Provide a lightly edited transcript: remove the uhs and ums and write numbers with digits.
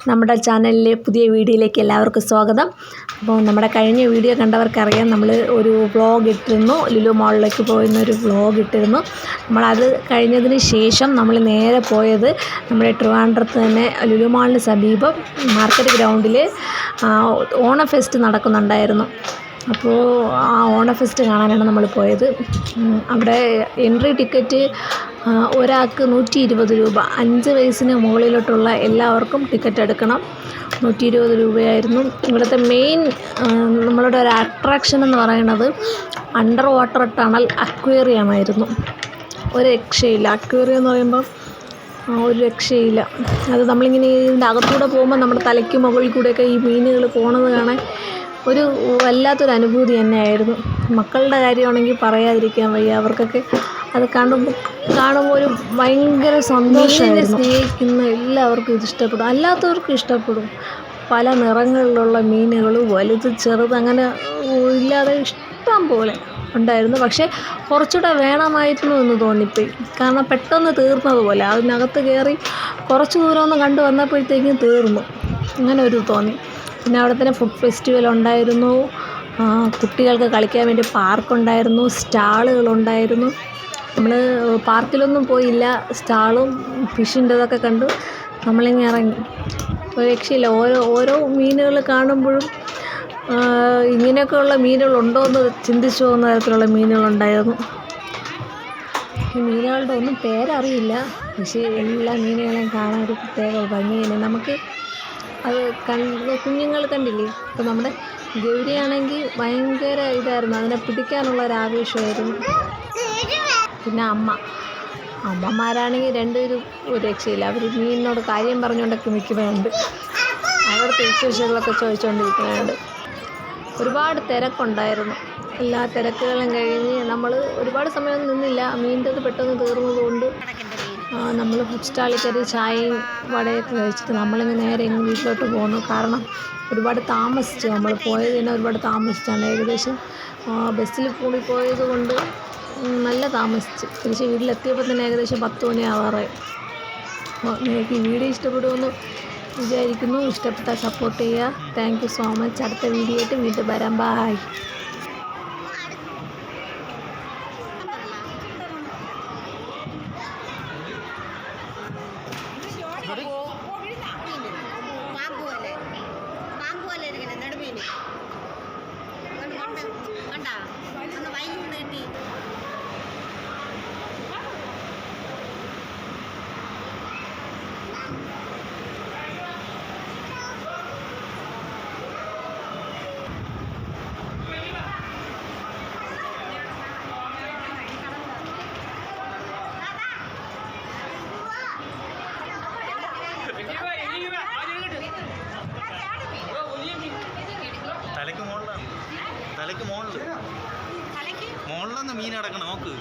നമ്മുടെ ചാനലിലെ പുതിയ വീഡിയോയിലേക്ക് എല്ലാവർക്കും സ്വാഗതം. അപ്പോൾ നമ്മുടെ കഴിഞ്ഞ വീഡിയോ കണ്ടവർക്കറിയാം, നമ്മൾ ഒരു വ്ളോഗ് ഇട്ടിരുന്നു, ലുലു മാളിലേക്ക് പോയിരുന്നൊരു വ്ളോഗ് ഇട്ടിരുന്നു. നമ്മളത് കഴിഞ്ഞതിന് ശേഷം നമ്മൾ നേരെ പോയത് നമ്മുടെ ട്രിവാൻഡ്രത്ത് തന്നെ ലുലു മാളിന് സമീപം മാർക്കറ്റ് ഗ്രൗണ്ടിൽ ഓണം ഫെസ്റ്റ് നടക്കുന്നുണ്ടായിരുന്നു. അപ്പോൾ ആ ഓണ ഫെസ്റ്റ് കാണാനാണ് നമ്മൾ പോയത്. അവിടെ എൻട്രി ടിക്കറ്റ് ഒരാൾക്ക് 120 രൂപ, 5 വയസ്സിന് മുകളിലോട്ടുള്ള എല്ലാവർക്കും ടിക്കറ്റ് എടുക്കണം. 120 രൂപയായിരുന്നു. ഇവിടുത്തെ മെയിൻ നമ്മളുടെ ഒരു അട്രാക്ഷൻ എന്ന് പറയുന്നത് അണ്ടർ വാട്ടർ ടണൽ അക്വേറിയമായിരുന്നു. ഒരു രക്ഷയില്ല. അക്വേറിയം എന്ന് പറയുമ്പോൾ ഒരു രക്ഷയില്ല. അത് നമ്മളിങ്ങനെ ഇതിൻ്റെ അകത്തൂടെ പോകുമ്പോൾ നമ്മുടെ തലയ്ക്ക് മുകളിൽ കൂടെയൊക്കെ ഈ മീനുകൾ പോണത് കാണാൻ ഒരു വല്ലാത്തൊരു അനുഭൂതി തന്നെയായിരുന്നു. മക്കളുടെ കാര്യമാണെങ്കിൽ പറയാതിരിക്കാൻ വയ്യ. അവർക്കൊക്കെ അത് കാണുമ്പോൾ ഒരു ഭയങ്കര സന്തോഷമായിരുന്നു. സ്നേഹിക്കുന്ന എല്ലാവർക്കും ഇത് ഇഷ്ടപ്പെടും, അല്ലാത്തവർക്കും ഇഷ്ടപ്പെടും. പല നിറങ്ങളിലുള്ള മീനുകൾ, വലുത് ചെറുത് അങ്ങനെ ഇല്ലാതെ ഇഷ്ടം പോലെ ഉണ്ടായിരുന്നു. പക്ഷേ കുറച്ചുകൂടെ വേണമായിരുന്നു എന്ന് തോന്നിപ്പോയി. കാരണം പെട്ടെന്ന് തീർന്നതുപോലെ അതിനകത്ത് കയറി കുറച്ച് ദൂരം ഒന്ന് കണ്ടു വന്നപ്പോഴത്തേക്കും തീർന്നു, അങ്ങനെ ഒരു തോന്നി. പിന്നെ അവിടെ തന്നെ ഫുഡ് ഫെസ്റ്റിവൽ ഉണ്ടായിരുന്നു, കുട്ടികൾക്ക് കളിക്കാൻ വേണ്ടി പാർക്കുണ്ടായിരുന്നു, സ്റ്റാളുകളുണ്ടായിരുന്നു. നമ്മൾ പാർക്കിലൊന്നും പോയില്ല, സ്റ്റാളും ഫിഷിൻ്റെതൊക്കെ കണ്ടു നമ്മളിങ്ങനെ ഇറങ്ങി. ഒരു രക്ഷയില്ല. ഓരോ മീനുകൾ കാണുമ്പോഴും ഇങ്ങനെയൊക്കെയുള്ള മീനുകളുണ്ടോ എന്ന് ചിന്തിച്ചു പോകുന്ന തരത്തിലുള്ള മീനുകളുണ്ടായിരുന്നു. ഈ മീനുകളുടെ ഒന്നും പേരറിയില്ല, പക്ഷേ എല്ലാ മീനുകളെയും കാണാൻ ഒരു പ്രത്യേക ഭംഗിയാണ്. നമുക്ക് അത് കുഞ്ഞുങ്ങൾ കണ്ടില്ലേ. ഇപ്പോൾ നമ്മുടെ ഗൗരിയാണെങ്കിൽ ഭയങ്കര ഇതായിരുന്നു, അതിനെ പിടിക്കാനുള്ള ഒരാവേശമായിരുന്നു. പിന്നെ അമ്മമാരാണെങ്കിൽ രണ്ടുപേരും ഒരു രക്ഷയില്ല. അവർ മീനിനോട് കാര്യം പറഞ്ഞുകൊണ്ടൊക്കെ നിൽക്കുന്നുണ്ട്, അവിടുത്തെ വിശേഷങ്ങളൊക്കെ ചോദിച്ചുകൊണ്ടിരിക്കുന്നുണ്ട്. ഒരുപാട് തിരക്കുണ്ടായിരുന്നു. എല്ലാ തിരക്കുകളും കഴിഞ്ഞ് നമ്മൾ ഒരുപാട് സമയം നിന്നില്ല. മീനിൻ്റെത് പെട്ടെന്ന് തീർന്നതുകൊണ്ട് നമ്മൾ ഫുഡ് സ്റ്റാളിൽ കയറി ചായയും വടയൊക്കെ കഴിച്ചിട്ട് നമ്മളിങ്ങനെ നേരെ ഇങ്ങ് വീട്ടിലോട്ട് പോന്നു. കാരണം ഒരുപാട് താമസിച്ചു, നമ്മൾ പോയത് തന്നെ ഒരുപാട് താമസിച്ചാണ്. ഏകദേശം ബസ്സിൽ കൂടി പോയത് കൊണ്ട് നല്ല താമസിച്ച് തിരിച്ച് വീട്ടിലെത്തിയപ്പോൾ തന്നെ ഏകദേശം 10 മണി ആവാറായി. അപ്പോൾ നിങ്ങൾക്ക് ഈ വീഡിയോ ഇഷ്ടപ്പെടുമെന്ന് വിചാരിക്കുന്നു. ഇഷ്ടപ്പെട്ടാൽ സപ്പോർട്ട് ചെയ്യുക. Thank you so much. അടുത്ത വീഡിയോ ആയിട്ട് വീണ്ടും വരാം. ബൈ. തലയ്ക്ക് മുകളിലാണ് മീൻ കിടക്കണം, നോക്ക്.